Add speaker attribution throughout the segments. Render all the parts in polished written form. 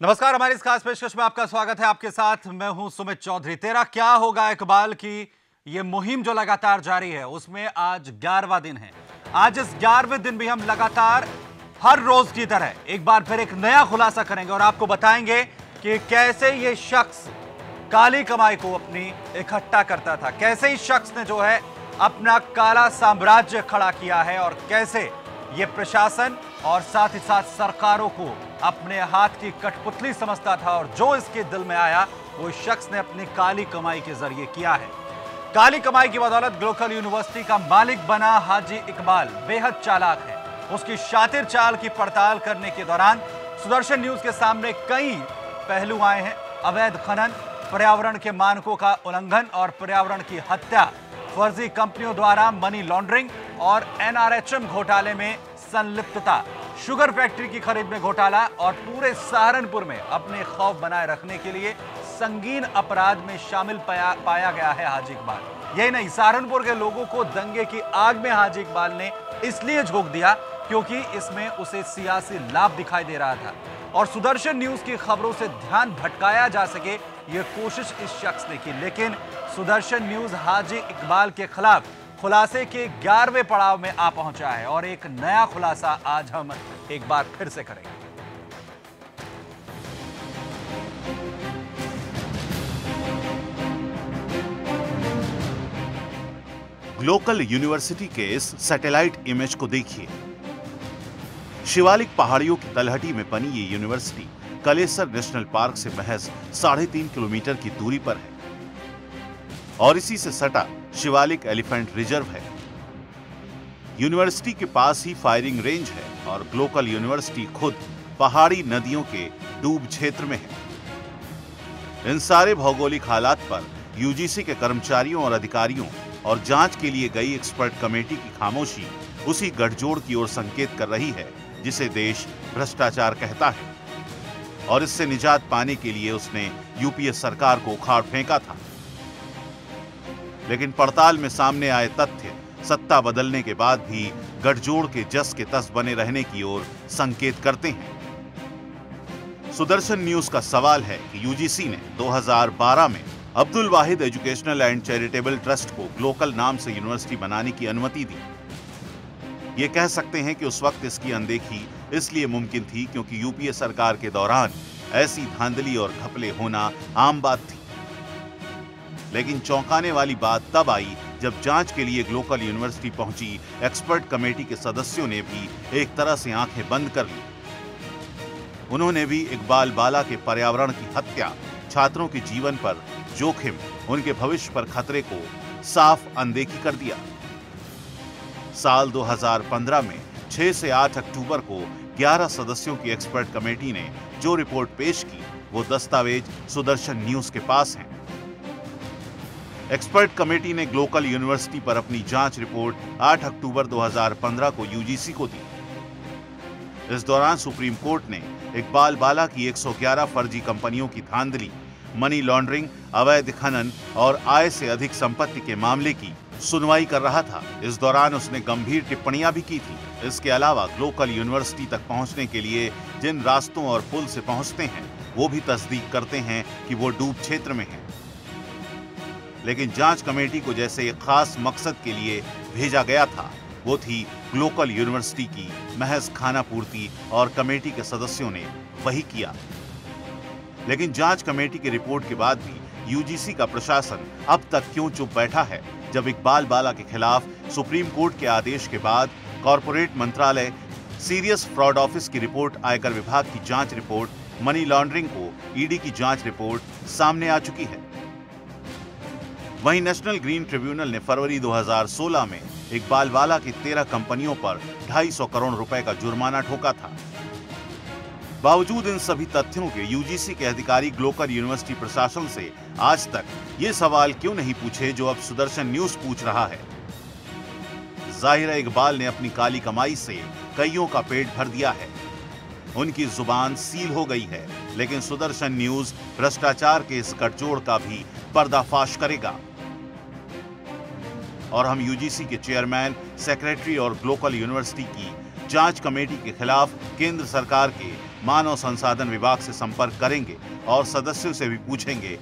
Speaker 1: नमस्कार, हमारी इस खास पेशकश में आपका स्वागत है। आपके साथ मैं हूं सुमित चौधरी। तेरा क्या होगा इकबाल की ये मुहिम जो लगातार जारी है, उसमें आज 11वां दिन है। आज इस 11वें दिन भी हम लगातार हर रोज की तरह एक बार फिर एक नया खुलासा करेंगे और आपको बताएंगे कि कैसे ये शख्स काली कमाई को अपनी इकट्ठा करता था, कैसे इस शख्स ने जो है अपना काला साम्राज्य खड़ा किया है और कैसे ये प्रशासन और साथ ही साथ सरकारों को अपने हाथ की कठपुतली समझता था और जो इसके दिल में आया वो इस शख्स ने अपनी काली कमाई के जरिए किया है। काली कमाई की बदौलत ग्लोकल यूनिवर्सिटी का मालिक बना हाजी इकबाल बेहद चालाक है। उसकी शातिर चाल की पड़ताल करने के दौरान सुदर्शन न्यूज के सामने कई पहलू आए हैं। अवैध खनन, पर्यावरण के मानकों का उल्लंघन और पर्यावरण की हत्या, फर्जी कंपनियों द्वारा मनी लॉन्ड्रिंग और एनआरएचएम घोटाले में संलिप्तता, शुगर फैक्ट्री की खरीद में घोटाला और पूरे सहारनपुर में अपने खौफ बनाए रखने के लिए संगीन अपराध में शामिल पाया गया है हाजी इकबाल। यही नहीं, सहारनपुर के लोगों को दंगे की आग में हाजी इकबाल ने इसलिए झोंक दिया क्योंकि इसमें उसे सियासी लाभ दिखाई दे रहा था और सुदर्शन न्यूज की खबरों से ध्यान भटकाया जा सके, यह कोशिश इस शख्स ने की। लेकिन सुदर्शन न्यूज हाजी इकबाल के खिलाफ खुलासे के 11वें पड़ाव में आ पहुंचा है और एक नया खुलासा आज हम एक बार फिर से करेंगे।
Speaker 2: ग्लोकल यूनिवर्सिटी के इस सैटेलाइट इमेज को देखिए। शिवालिक पहाड़ियों की तलहटी में बनी ये यूनिवर्सिटी कलेसर नेशनल पार्क से महज 3.5 किलोमीटर की दूरी पर है और इसी से सटा शिवालिक एलिफेंट रिजर्व है। यूनिवर्सिटी के पास ही फायरिंग रेंज है और ग्लोकल यूनिवर्सिटी खुद पहाड़ी नदियों के डूब क्षेत्र में है। इन सारे भौगोलिक हालात पर यूजीसी के कर्मचारियों और अधिकारियों और जांच के लिए गई एक्सपर्ट कमेटी की खामोशी उसी गठजोड़ की ओर संकेत कर रही है जिसे देश भ्रष्टाचार कहता है और इससे निजात पाने के लिए उसने यूपीए सरकार को उखाड़ फेंका था। लेकिन पड़ताल में सामने आए तथ्य सत्ता बदलने के बाद भी गठजोड़ के जस के तस बने रहने की ओर संकेत करते हैं। सुदर्शन न्यूज का सवाल है कि यूजीसी ने 2012 में अब्दुल वाहिद एजुकेशनल एंड चैरिटेबल ट्रस्ट को ग्लोकल नाम से यूनिवर्सिटी बनाने की अनुमति दी। ये कह सकते हैं कि उस वक्त इसकी अनदेखी इसलिए मुमकिन थी क्योंकि यूपीए सरकार के दौरान ऐसी धांधली और घपले होना आम बात थी। लेकिन चौंकाने वाली बात तब आई जब जांच के लिए ग्लोकल यूनिवर्सिटी पहुंची एक्सपर्ट कमेटी के सदस्यों ने भी एक तरह से आंखें बंद कर ली। उन्होंने भी इकबाल बाला के पर्यावरण की हत्या, छात्रों के जीवन पर जोखिम, उनके भविष्य पर खतरे को साफ अनदेखी कर दिया। साल 2015 में 6 से 8 अक्टूबर को 11 सदस्यों की एक्सपर्ट कमेटी ने जो रिपोर्ट पेश की वो दस्तावेज सुदर्शन न्यूज के पास हैं। एक्सपर्ट कमेटी ने ग्लोकल यूनिवर्सिटी पर अपनी जांच रिपोर्ट 8 अक्टूबर 2015 को यूजीसी को दी। इस दौरान सुप्रीम कोर्ट ने इकबाल बाला की 111 फर्जी कंपनियों की धांधली, मनी लॉन्ड्रिंग, अवैध खनन और आय से अधिक संपत्ति के मामले की सुनवाई कर रहा था। इस दौरान उसने गंभीर टिप्पणियां भी की थी। इसके अलावा ग्लोकल यूनिवर्सिटी तक पहुंचने के लिए जिन रास्तों और पुल से पहुंचते हैं वो भी तस्दीक करते हैं कि वो डूब क्षेत्र में है। लेकिन जांच कमेटी को जैसे एक खास मकसद के लिए भेजा गया था वो थी ग्लोकल यूनिवर्सिटी की महज खाना पूर्ति और कमेटी के सदस्यों ने वही किया। लेकिन जांच कमेटी की रिपोर्ट के बाद भी यूजीसी का प्रशासन अब तक क्यों चुप बैठा है जब इकबाल बाला के खिलाफ सुप्रीम कोर्ट के आदेश के बाद कॉर्पोरेट मंत्रालय, सीरियस फ्रॉड ऑफिस की रिपोर्ट, आयकर विभाग की जांच रिपोर्ट, मनी लॉन्ड्रिंग को ईडी की जांच रिपोर्ट सामने आ चुकी है। वहीं नेशनल ग्रीन ट्रिब्यूनल ने फरवरी 2016 में इकबाल बाला की 13 कंपनियों पर 250 करोड़ रुपए का जुर्माना ठोका था। बावजूद इन सभी तथ्यों के यूजीसी के अधिकारी ग्लोकल यूनिवर्सिटी प्रशासन से आज तक ये सवाल क्यों नहीं पूछे जो अब सुदर्शन न्यूज पूछ रहा है। जाहिर है इकबाल ने अपनी काली कमाई से कईयों का पेट भर दिया है, उनकी जुबान सील हो गई है। लेकिन सुदर्शन न्यूज भ्रष्टाचार के इस गठजोड़ का भी पर्दाफाश करेगा और हम यूजीसी के चेयरमैन, सेक्रेटरी और ग्लोकल यूनिवर्सिटी की जांच कमेटी के खिलाफ केंद्र सरकार के मानव संसाधन विभाग से संपर्क करेंगे और सदस्यों से भी पूछेंगे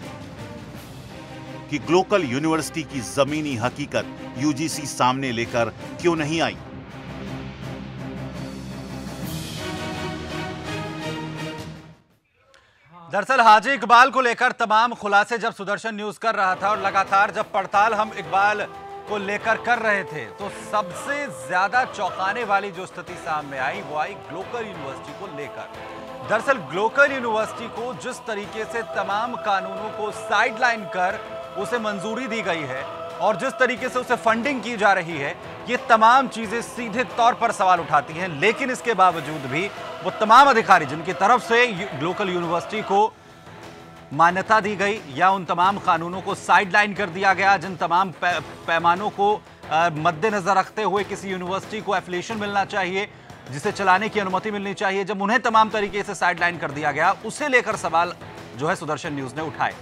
Speaker 2: कि ग्लोकल यूनिवर्सिटी की जमीनी हकीकत यूजीसी सामने लेकर क्यों नहीं आई।
Speaker 1: दरअसल हाजी इकबाल को लेकर तमाम खुलासे जब सुदर्शन न्यूज कर रहा था और लगातार जब पड़ताल हम इकबाल को लेकर कर रहे थे तो सबसे ज्यादा चौंकाने वाली जो स्थिति सामने आई वो आई ग्लोकल यूनिवर्सिटी को लेकर। दरअसल ग्लोकल यूनिवर्सिटी को जिस तरीके से तमाम कानूनों को साइडलाइन कर उसे मंजूरी दी गई है और जिस तरीके से उसे फंडिंग की जा रही है, ये तमाम चीजें सीधे तौर पर सवाल उठाती हैं। लेकिन इसके बावजूद भी वो तमाम अधिकारी जिनकी तरफ से ग्लोकल यूनिवर्सिटी को मान्यता दी गई या उन तमाम कानूनों को साइडलाइन कर दिया गया, जिन तमाम पैमानों को मद्देनजर रखते हुए किसी यूनिवर्सिटी को एफिलिएशन मिलना चाहिए, जिसे चलाने की अनुमति मिलनी चाहिए, जब उन्हें तमाम तरीके से साइडलाइन कर दिया गया, उसे लेकर सवाल जो है सुदर्शन न्यूज ने उठाए।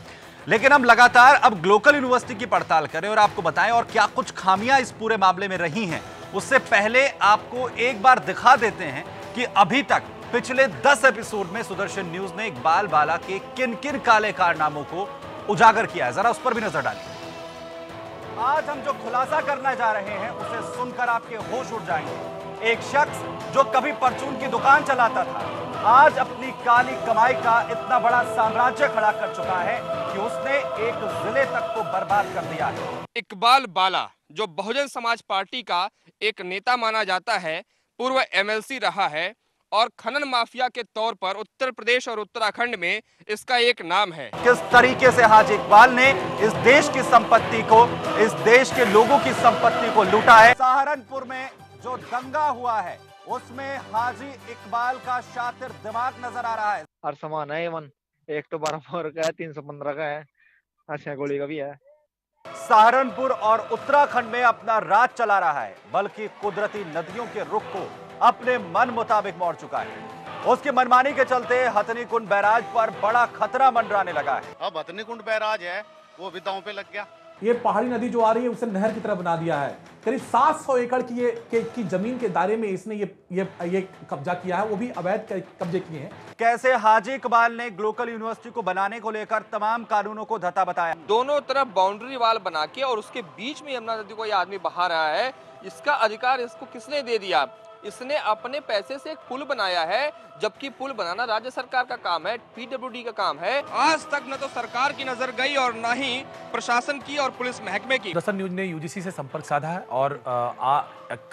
Speaker 1: लेकिन हम लगातार अब ग्लोकल यूनिवर्सिटी की पड़ताल करें और आपको बताएं और क्या कुछ खामियां इस पूरे मामले में रही हैं, उससे पहले आपको एक बार दिखा देते हैं कि अभी तक पिछले 10 एपिसोड में सुदर्शन न्यूज ने इकबाल बाला के किन किन काले कारनामों को उजागर किया है। जरा उस पर भी नजर डालिए। आज हम जो खुलासा करने जा रहे हैं उसे सुनकर आपके होश उड़ जाएंगे। एक शख्स जो कभी परचून की दुकान चलाता था, आज अपनी काली कमाई का इतना बड़ा साम्राज्य खड़ा कर चुका है कि उसने एक जिले तक को बर्बाद कर दिया है।
Speaker 3: इकबाल बाला जो बहुजन समाज पार्टी का एक नेता माना जाता है, पूर्व एमएलसी रहा है और खनन माफिया के तौर पर उत्तर प्रदेश और उत्तराखंड में इसका एक नाम है।
Speaker 1: किस तरीके से हाजी इकबाल ने इस देश की संपत्ति को, इस देश के लोगों की संपत्ति को लूटा है। सहारनपुर में जो दंगा हुआ है उसमें हाजी इकबाल का शातिर दिमाग नजर आ रहा है।
Speaker 4: हर सामान है एवन, एक तो 12 का है, 315 का है, 80 गोली का भी है।
Speaker 1: सहारनपुर और उत्तराखंड में अपना राज चला रहा है, बल्कि कुदरती नदियों के रुख को अपने मन मुताबिक मोड़ चुका है। उसकी मनमानी के चलते हथनी कुंड बैराज पर बड़ा खतरा मंडराने लगा है।
Speaker 5: अब हथनी कुंड बैराज है वो भी दांव पे लग गया।
Speaker 6: ये पहाड़ी नदी जो आ रही है उसे नहर की तरह बना दिया है। करीब 700 एकड़ की जमीन के दायरे में इसने ये कब्जा किया है, वो भी अवैध कब्जे किए हैं।
Speaker 1: कैसे हाजी इकबाल ने ग्लोकल यूनिवर्सिटी को बनाने को लेकर तमाम कानूनों को धता बताया।
Speaker 3: दोनों तरफ बाउंड्री वाल बना के और उसके बीच में यमुना नदी को ये आदमी बहा रहा है। इसका अधिकार इसको किसने दे दिया? इसने अपने पैसे से एक पुल बनाया है, जबकि पुल बनाना राज्य सरकार का काम है, पीडब्ल्यूडी का काम है। आज तक न तो सरकार की नजर गई और न ही प्रशासन की और पुलिस महकमे की।
Speaker 6: सुदर्शन न्यूज ने यूजीसी से संपर्क साधा है और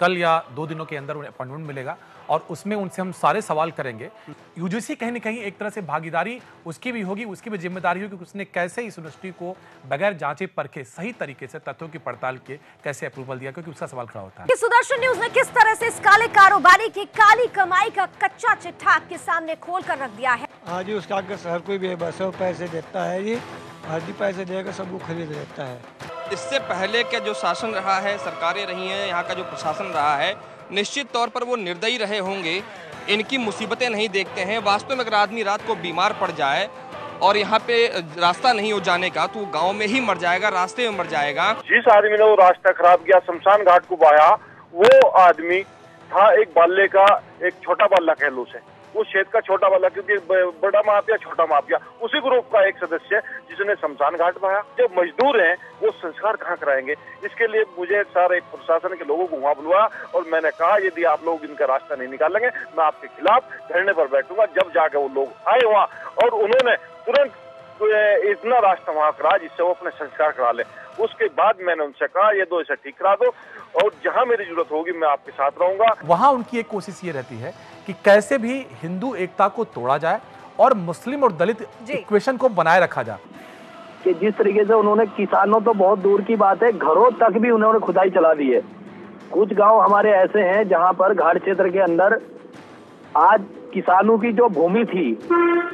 Speaker 6: कल या 2 दिनों के अंदर उन्हें अपॉइंटमेंट मिलेगा और उसमें उनसे हम सारे सवाल करेंगे। यूजीसी कहीं न कहीं एक तरह से भागीदारी उसकी भी होगी, उसकी भी जिम्मेदारी होगी कि उसने कैसे इस यूनिवर्सिटी को बगैर जांचे परखे सही तरीके से तथ्यों की पड़ताल के कैसे अप्रूवल दिया, क्योंकि उसका सवाल खड़ा होता है।
Speaker 7: सुदर्शन न्यूज ने किस तरह से इस काले कारोबारी की काली कमाई का कच्चा चिट्ठा आपके सामने खोल कर रख दिया है।
Speaker 8: हाँ जी, उसका आगे हर कोई बेबस है, पैसे देता है जी, हर जी पैसे देगा सबको खरीद लेता है।
Speaker 3: इससे पहले का जो शासन रहा है, सरकारें रही हैं, यहाँ का जो प्रशासन रहा है, निश्चित तौर पर वो निर्दयी रहे होंगे, इनकी मुसीबतें नहीं देखते हैं। वास्तव में अगर आदमी रात को बीमार पड़ जाए और यहाँ पे रास्ता नहीं हो जाने का तो गांव में ही मर जाएगा, रास्ते में मर जाएगा।
Speaker 9: जिस आदमी ने वो रास्ता खराब किया, शमशान घाट को बहाया, वो आदमी था एक बाल्ले का, एक छोटा बाल्ला कह लो उसे, उस क्षेत्र का छोटा बाल्ला, क्योंकि बड़ा माफिया छोटा माफिया उसी ग्रुप का एक सदस्य जिसने शमशान घाट बहाया। जो मजदूर हैं वो संस्कार कहाँ कराएंगे? इसके लिए मुझे सारे प्रशासन के लोगों को वहाँ बुलवाया और मैंने कहा यदि आप लोग इनका रास्ता नहीं निकालेंगे मैं आपके खिलाफ धरने पर बैठूंगा। जब जाके वो लोग आए वहाँ और उन्होंने तुरंत इतना रास्ता वहाँ करा जिससे वो अपने संस्कार करा ले। उसके बाद मैंने उनसे कहा ये दो इसे ठीक करा दो और जहाँ मेरी जरूरत होगी मैं आपके साथ रहूंगा।
Speaker 6: वहाँ उनकी एक कोशिश ये रहती है कि कैसे भी हिंदू एकता को तोड़ा जाए और मुस्लिम और दलित इक्वेशन को बनाए रखा जाए।
Speaker 10: कि जिस तरीके से उन्होंने किसानों तो बहुत दूर की बात है, घरों तक भी उन्होंने खुदाई चला दी है। कुछ गांव हमारे ऐसे हैं जहां पर घाट क्षेत्र के अंदर आज किसानों की जो भूमि थी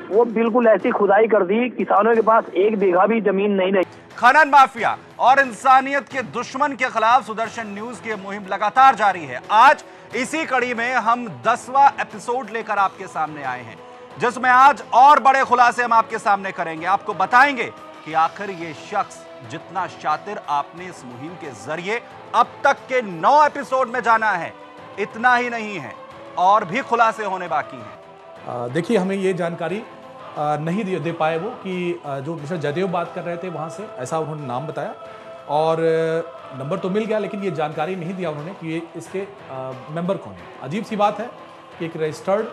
Speaker 10: वो बिल्कुल ऐसी खुदाई कर दी, किसानों के पास 1 बीघा भी जमीन नहीं रही।
Speaker 1: खनन माफिया और इंसानियत के दुश्मन के खिलाफ सुदर्शन न्यूज की मुहिम लगातार जारी है। आज इसी कड़ी में हम 10वां एपिसोड लेकर आपके सामने आए हैं, जिसमें आज और बड़े खुलासे हम आपके सामने करेंगे। आपको बताएंगे कि आखिर ये शख्स जितना शातिर आपने इस मुहिम के जरिए अब तक के 9 एपिसोड में जाना है, इतना ही नहीं है, और भी खुलासे होने बाकी हैं।
Speaker 6: देखिए, हमें ये जानकारी नहीं दे पाए वो कि जो मिस्टर जयदेव बात कर रहे थे वहाँ से, ऐसा उन्होंने नाम बताया और नंबर तो मिल गया, लेकिन ये जानकारी नहीं दिया उन्होंने कि ये इसके मेंबर कौन है। अजीब सी बात है कि एक रजिस्टर्ड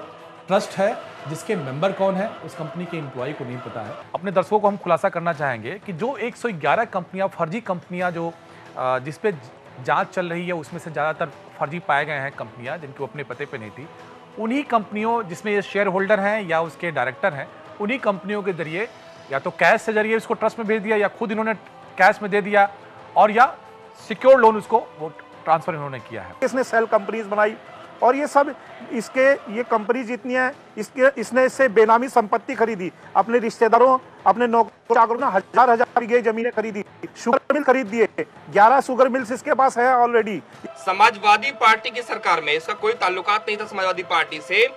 Speaker 6: ट्रस्ट है जिसके मेंबर कौन है उस कंपनी के एम्प्लॉय को नहीं पता है। अपने दर्शकों को हम खुलासा करना चाहेंगे कि जो 111 कंपनियां, फर्जी कंपनियां जो जिस पे जांच चल रही है, उसमें से ज़्यादातर फर्जी पाए गए हैं कंपनियां जिनके अपने पते पे नहीं थी। उन्हीं कंपनियों जिसमें ये शेयर होल्डर हैं या उसके डायरेक्टर हैं, उन्हीं कंपनियों के जरिए या तो कैश से जरिए उसको ट्रस्ट में भेज दिया या खुद इन्होंने कैश में दे दिया और या सिक्योर लोन उसको वो ट्रांसफर इन्होंने किया है।
Speaker 11: इसने सेल कंपनीज बनाई और ये सब ये कंपनी जितनी है इसने इससे बेनामी संपत्ति खरीदी, अपने रिश्तेदारों, अपने नौकरों ने हजार बीघे जमीनें खरीदी, शुगर मिल खरीद दिए, 11 शुगर मिल्स इसके पास है ऑलरेडी।
Speaker 3: समाजवादी पार्टी की सरकार में इसका कोई ताल्लुकात नहीं था समाजवादी पार्टी से।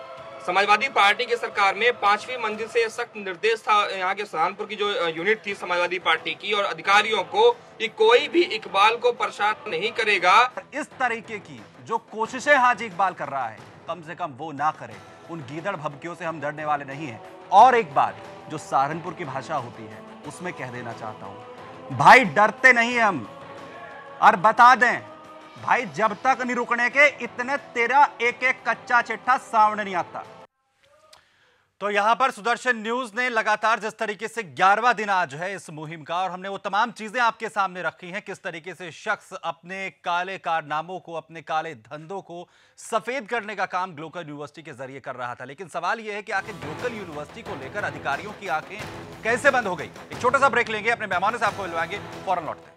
Speaker 3: समाजवादी पार्टी की सरकार में 5वीं मंजिल से सख्त निर्देश था यहाँ के सहारनपुर की जो यूनिट थी समाजवादी पार्टी की और अधिकारियों को कि कोई भी इकबाल को परेशान नहीं करेगा।
Speaker 1: इस तरीके की जो कोशिशें हाजी इकबाल कर रहा है, कम से कम वो ना करे। उन गीदड़ भभकियों से हम डरने वाले नहीं हैं। और एक बात जो सहारनपुर की भाषा होती है उसमें कह देना चाहता हूं, भाई डरते नहीं हम, और बता दें भाई जब तक नहीं रुकने के इतने तेरा एक एक कच्चा चिट्ठा सामने नहीं आता। तो यहां पर सुदर्शन न्यूज ने लगातार जिस तरीके से 11वां दिन आज है इस मुहिम का, और हमने वो तमाम चीजें आपके सामने रखी हैं, किस तरीके से शख्स अपने काले कारनामों को, अपने काले धंधों को सफेद करने का काम ग्लोकल यूनिवर्सिटी के जरिए कर रहा था। लेकिन सवाल यह है कि आखिर ग्लोकल यूनिवर्सिटी को लेकर अधिकारियों की आंखें कैसे बंद हो गई। एक छोटा सा ब्रेक लेंगे, अपने मेहमानों से आपको मिलवाएंगे, फौरन लौटते हैं।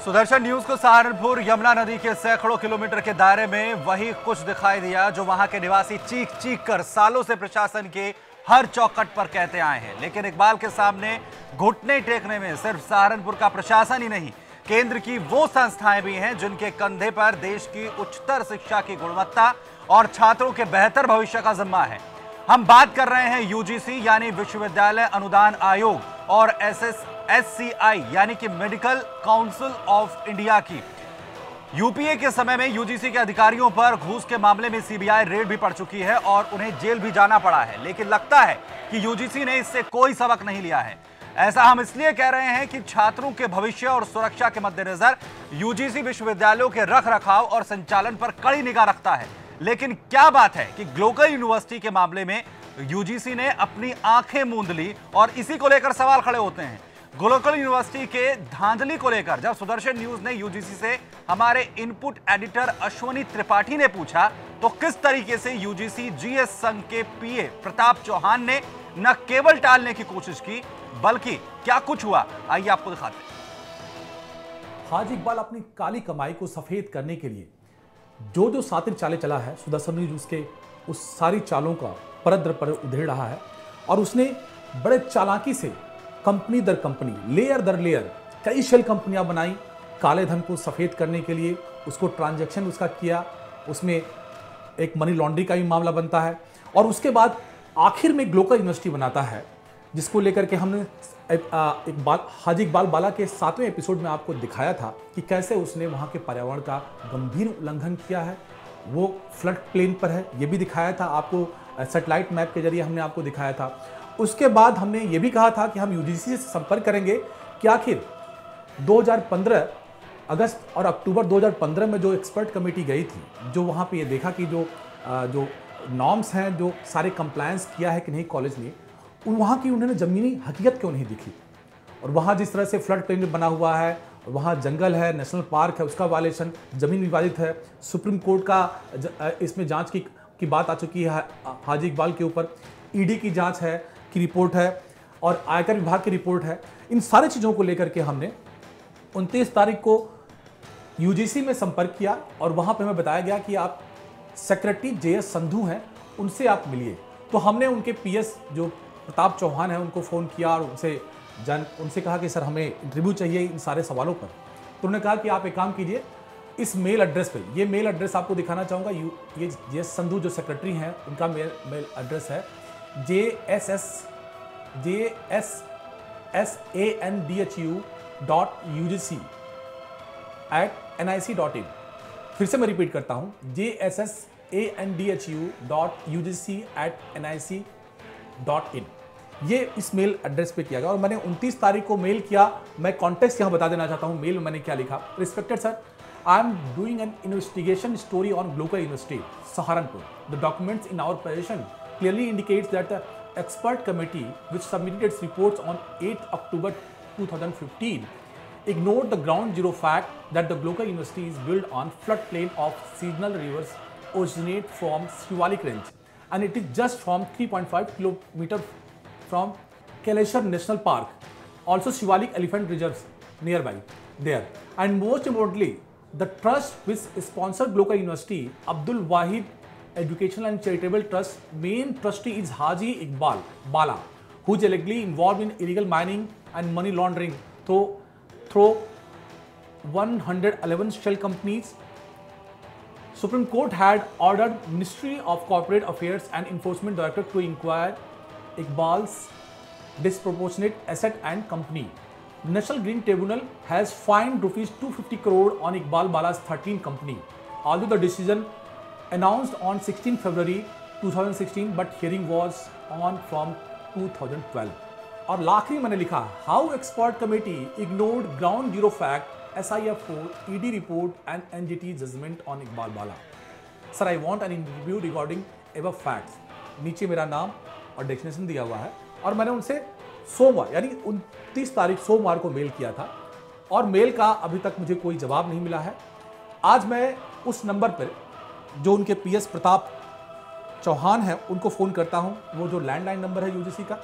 Speaker 1: सुदर्शन न्यूज को सहारनपुर यमुना नदी के सैकड़ों किलोमीटर के दायरे में वही कुछ दिखाई दिया जो वहां के निवासी चीख चीख कर सालों से प्रशासन के हर चौखट पर कहते आए हैं। लेकिन इकबाल के सामने घुटने टेकने में सिर्फ सहारनपुर का प्रशासन ही नहीं, केंद्र की वो संस्थाएं भी हैं जिनके कंधे पर देश की उच्चतर शिक्षा की गुणवत्ता और छात्रों के बेहतर भविष्य का जिम्मा है। हम बात कर रहे हैं यूजीसी यानी विश्वविद्यालय अनुदान आयोग और SCI यानी कि मेडिकल काउंसिल ऑफ इंडिया की। यूपीए के समय में यूजीसी के अधिकारियों पर घूस के मामले में सीबीआई रेड भी पड़ चुकी है और उन्हें जेल भी जाना पड़ा है। लेकिन लगता है कि यूजीसी ने इससे कोई सबक नहीं लिया है। ऐसा हम इसलिए कह रहे हैं कि छात्रों के भविष्य और सुरक्षा के मद्देनजर यूजीसी विश्वविद्यालयों के रख रखाव और संचालन पर कड़ी निगाह रखता है। लेकिन क्या बात है कि ग्लोकल यूनिवर्सिटी के मामले में यूजीसी ने अपनी आंखें मूंद ली और इसी को लेकर सवाल खड़े होते हैं। ग्लोकल यूनिवर्सिटी के धांधली को लेकर जब सुदर्शन न्यूज ने यूजीसी से हमारे इनपुट एडिटर अश्वनी त्रिपाठी ने पूछा तो किस तरीके से यूजीसी जीएस संघ के पीए प्रताप चौहान ने न केवल टालने की कोशिश की बल्कि क्या कुछ हुआ, आइए आपको दिखाते हैं।
Speaker 6: हाजी इकबाल अपनी काली कमाई को सफेद करने के लिए जो जो सातिर चालें चला है, सुदर्शन न्यूज उसके उस सारी चालों का परत दर परत उधेड़ रहा है और उसने बड़े चालाकी से कंपनी दर कंपनी, लेयर दर लेयर कई शेल कंपनियां बनाई काले धन को सफेद करने के लिए। उसको ट्रांजैक्शन उसका किया, उसमें एक मनी लॉन्ड्री का भी मामला बनता है और उसके बाद आखिर में ग्लोकल यूनिवर्सिटी बनाता है, जिसको लेकर के हमने हाजी इकबाल बाला के 7वें एपिसोड में आपको दिखाया था कि कैसे उसने वहाँ के पर्यावरण का गंभीर उल्लंघन किया है। वो फ्लड प्लेन पर है, ये भी दिखाया था आपको, सैटेलाइट मैप के जरिए हमने आपको दिखाया था। उसके बाद हमने ये भी कहा था कि हम यूजीसी से संपर्क करेंगे कि आखिर 2015 अगस्त और अक्टूबर 2015 में जो एक्सपर्ट कमेटी गई थी, जो वहाँ पे ये देखा कि जो नॉर्म्स हैं, जो सारे कंप्लायंस किया है कि नहीं कॉलेज ने, वहाँ की उन्होंने ज़मीनी हकीकत क्यों नहीं दिखी। और वहाँ जिस तरह से फ्लड प्लेन बना हुआ है, वहाँ जंगल है, नेशनल पार्क है, उसका वायलेशन, ज़मीन विवादित है, सुप्रीम कोर्ट का इसमें जांच की बात आ चुकी है हाजी इकबाल के ऊपर, ईडी की जांच है की रिपोर्ट है, और आयकर विभाग की रिपोर्ट है। इन सारी चीज़ों को लेकर के हमने 29 तारीख को यूजीसी में संपर्क किया और वहाँ पे हमें बताया गया कि आप सेक्रेटरी जेएस संधू हैं, उनसे आप मिलिए। तो हमने उनके पीएस जो प्रताप चौहान है उनको फ़ोन किया और उनसे कहा कि सर हमें इंटरव्यू चाहिए इन सारे सवालों पर। तो उन्होंने कहा कि आप एक काम कीजिए, इस मेल एड्रेस पे, ये मेल एड्रेस आपको दिखाना चाहूँगा, ये जेएस संधू जो सेक्रेटरी हैं उनका मेल एड्रेस है JSSANDHU.UGC@nic.in। फिर से मैं रिपीट करता हूँ, JSSANDHU.UGC@nic.in। ये इस मेल एड्रेस पे किया गया और मैंने 29 तारीख को मेल किया। मैं कॉन्टेक्स्ट यहाँ बता देना चाहता हूँ मेल में मैंने क्या लिखा। Respected sir, I am doing an investigation story on Glocal University, Saharanpur. The documents in our possession clearly indicates that the expert committee, which submitted its reports on 8 October 2015, ignored the ground zero fact that the Glocal University is built on floodplain of seasonal rivers originate from Shivalik Range, and it is just from 3.5 km from Kaleshar National Park. Also, Shivalik Elephant Reserves nearby there, and most importantly, the trust which sponsored Glocal University, Abdul Wahid Educational and Charitable Trust, main trustee is Haji Iqbal Bala, who is allegedly involved in illegal mining and money laundering through 111 shell companies. Supreme Court had ordered Ministry of Corporate Affairs and Enforcement Director to inquire Iqbal's disproportionate asset and company. National Green Tribunal has fined rupees 250 crore on Iqbal Bala's 13 company. Although the decision announced on 16 February 2016, but hearing was on from 2012. और आखिरी मैंने लिखा, how expert committee ignored ground zero fact, SIF4, ED report and NGT judgment on Iqbal Bala. Sir, I want an interview regarding above facts. नीचे मेरा नाम और destination दिया हुआ है और मैंने उनसे सोमवार यानी 29 तारीख सोमवार को मेल किया था और मेल का अभी तक मुझे कोई जवाब नहीं मिला है। आज मैं उस नंबर पर जो उनके पीएस प्रताप चौहान है उनको फ़ोन करता हूं। वो जो लैंडलाइन नंबर है यूजीसी का,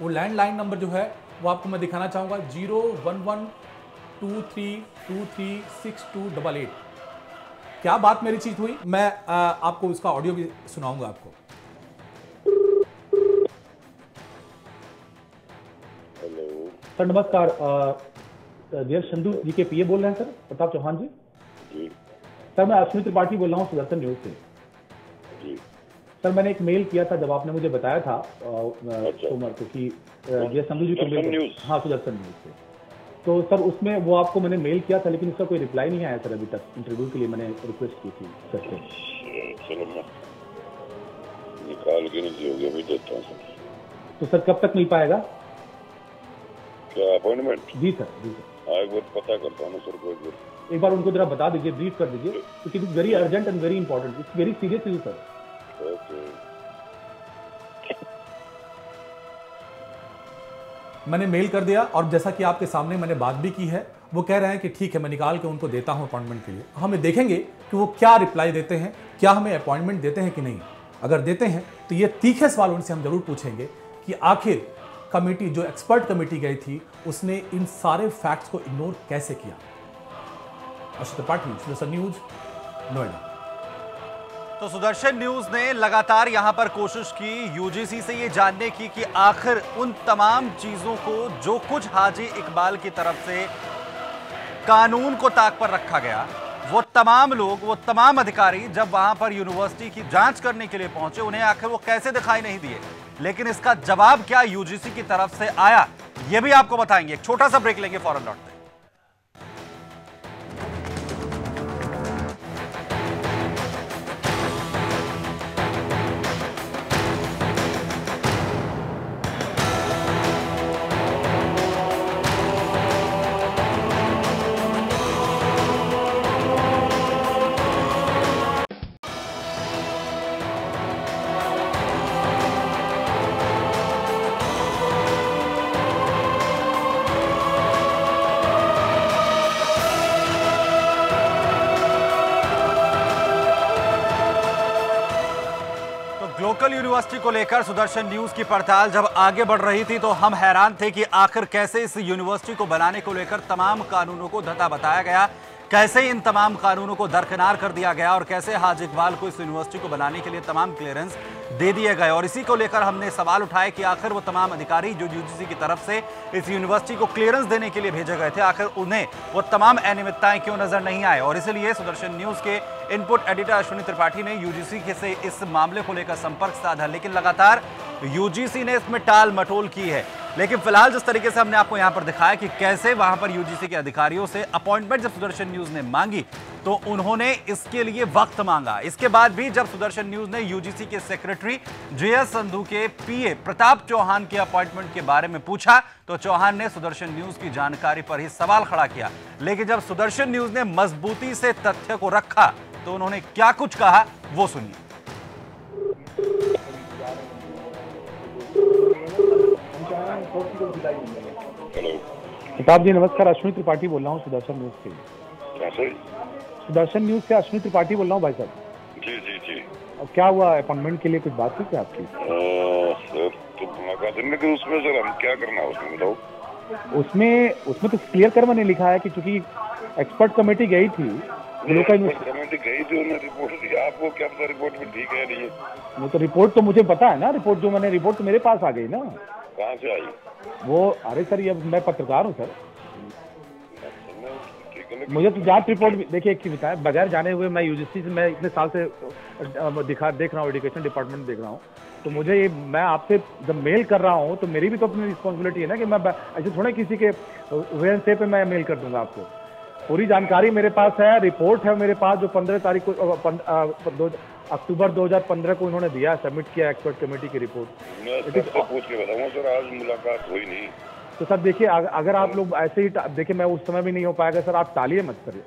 Speaker 6: वो लैंडलाइन नंबर जो है वो आपको मैं दिखाना चाहूँगा, 01123236288। क्या बात मेरी चीज हुई, मैं आपको उसका ऑडियो भी सुनाऊंगा आपको।
Speaker 12: सर नमस्कार, जेएस संधू जी के पीए बोल रहे हैं सर, प्रताप चौहान जी।
Speaker 13: जी
Speaker 12: सर मैं अश्विनी त्रिपाठी बोल रहा हूँ सुदर्शन न्यूज से।
Speaker 13: जी
Speaker 12: सर मैंने एक मेल किया था जब आपने मुझे बताया था सोमवार को कि जेएस संधू जी को मेल, हाँ सुदर्शन न्यूज से। तो सर उसमें वो आपको मैंने मेल किया था लेकिन उसका कोई रिप्लाई नहीं आया सर अभी तक। इंटरव्यू के लिए मैंने रिक्वेस्ट की थी सर से।
Speaker 13: चलो मैं निकाल के नहीं होगी अभी देता हूँ सर।
Speaker 12: तो सर कब तक मिल पाएगा?
Speaker 13: क्या अपॉइंटमेंट?
Speaker 12: जी सर, जी सर।
Speaker 13: एक बार पता करता हूँ सर को,
Speaker 12: एक बार उनको जरा बता दीजिए, ब्रीफ कर दीजिए क्योंकि it's very urgent and very important, it's very serious issue sir.
Speaker 13: Okay.
Speaker 6: मैंने मेल कर दिया और जैसा कि आपके सामने मैंने बात भी की है, वो कह रहे हैं कि ठीक है मैं निकाल के उनको देता हूं अपॉइंटमेंट के लिए। हमें देखेंगे कि वो क्या रिप्लाई देते हैं, क्या हमें अपॉइंटमेंट देते हैं कि नहीं। अगर देते हैं तो ये तीखे सवाल उनसे हम जरूर पूछेंगे कि आखिर कमेटी जो एक्सपर्ट कमेटी गई थी उसने इन सारे फैक्ट्स को इग्नोर कैसे किया। अशोक त्रिपाठी, सुदर्शन न्यूज, नोएडा।
Speaker 1: तो सुदर्शन न्यूज ने लगातार यहां पर कोशिश की यूजीसी से ये जानने की कि आखिर उन तमाम चीजों को जो कुछ हाजी इकबाल की तरफ से कानून को ताक पर रखा गया, वो तमाम लोग, वो तमाम अधिकारी जब वहां पर यूनिवर्सिटी की जांच करने के लिए पहुंचे, उन्हें आखिर वो कैसे दिखाई नहीं दिए। लेकिन इसका जवाब क्या यूजीसी की तरफ से आया, ये भी आपको बताएंगे। एक छोटा सा ब्रेक लेंगे, फौरन लौटते हैं। ग्लोकल यूनिवर्सिटी को लेकर सुदर्शन न्यूज की पड़ताल जब आगे बढ़ रही थी तो हम हैरान थे कि आखिर कैसे इस यूनिवर्सिटी को बनाने को लेकर तमाम कानूनों को धता बताया गया, कैसे इन तमाम कानूनों को दरकिनार कर दिया गया और कैसे हाजी इकबाल को इस यूनिवर्सिटी को बनाने के लिए तमाम क्लियरेंस दे दिए गए। और इसी को लेकर हमने सवाल उठाए कि आखिर वो तमाम अधिकारी जो यूजीसी की तरफ से इस यूनिवर्सिटी को क्लियरेंस देने के लिए भेजे गए थे, आखिर उन्हें वो तमाम अनियमितताएं क्यों नजर नहीं आए। और इसलिए सुदर्शन न्यूज के इनपुट एडिटर अश्विनी त्रिपाठी ने यूजीसी से इस मामले को लेकर संपर्क साधा, लेकिन लगातार यूजीसी ने इसमें टाल मटोल की है। लेकिन फिलहाल जिस तरीके से हमने आपको यहां पर दिखाया कि कैसे वहां पर यूजीसी के अधिकारियों से अपॉइंटमेंट जब सुदर्शन न्यूज ने मांगी तो उन्होंने इसके लिए वक्त मांगा। इसके बाद भी जब सुदर्शन न्यूज ने यूजीसी के सेक्रेटरी जेएस संधू के पीए प्रताप चौहान के अपॉइंटमेंट के बारे में पूछा तो चौहान ने सुदर्शन न्यूज की जानकारी पर ही सवाल खड़ा किया। लेकिन जब सुदर्शन न्यूज ने मजबूती से तथ्य को रखा तो उन्होंने क्या कुछ कहा वो सुनिए।
Speaker 12: प्रताप जी नमस्कार, अश्विनी त्रिपाठी बोल रहा हूँ सुदर्शन न्यूज से। सुदर्शन न्यूज से अश्विनी त्रिपाठी बोल रहा हूँ भाई साहब।
Speaker 13: जी जी जी।
Speaker 12: अब क्या हुआ, अपॉइंटमेंट के लिए कुछ बात हुई क्या आपकी?
Speaker 13: सर तो उसमें सर हम क्या करना है उसमें बताओ।
Speaker 12: उसमें तो क्लियर कर मैंने लिखा है कि चूंकि एक्सपर्ट कमेटी गई थी,
Speaker 13: कमेटी गई थी, उन्होंने रिपोर्ट दी। आपको क्या पता रिपोर्ट में ठीक है नहीं है?
Speaker 12: वो तो रिपोर्ट तो मुझे पता है ना, रिपोर्ट तो मेरे पास आ गई ना।
Speaker 13: कहाँ से आई
Speaker 12: वो? अरे सर ये मैं पत्रकार हूँ सर, मुझे तो जांच रिपोर्ट देखिए एक चीज बताया, बगैर जाने हुए मैं यूजीसी से मैं इतने साल से देख रहा हूँ, एजुकेशन डिपार्टमेंट देख रहा हूँ, तो मुझे ये मैं आपसे जब मेल कर रहा हूँ तो मेरी भी तो अपनी रिस्पॉन्सिबिलिटी है ना कि मैं ऐसे थोड़ा किसी के वे से पे मैं मेल कर दूंगा आपको। पूरी जानकारी मेरे पास है, रिपोर्ट है मेरे पास जो 15 तारीख को अक्टूबर 2015 को उन्होंने दिया, सबमिट किया एक्सपर्ट कमेटी की रिपोर्ट।
Speaker 13: मैं सबसे पूछ के बताऊंगा सर, आज मुलाकात हुई नहीं।
Speaker 12: तो सर देखिए अगर आप लोग ऐसे ही देखिए, मैं उस समय भी नहीं हो पाएगा सर, आप टालिए मत करिए,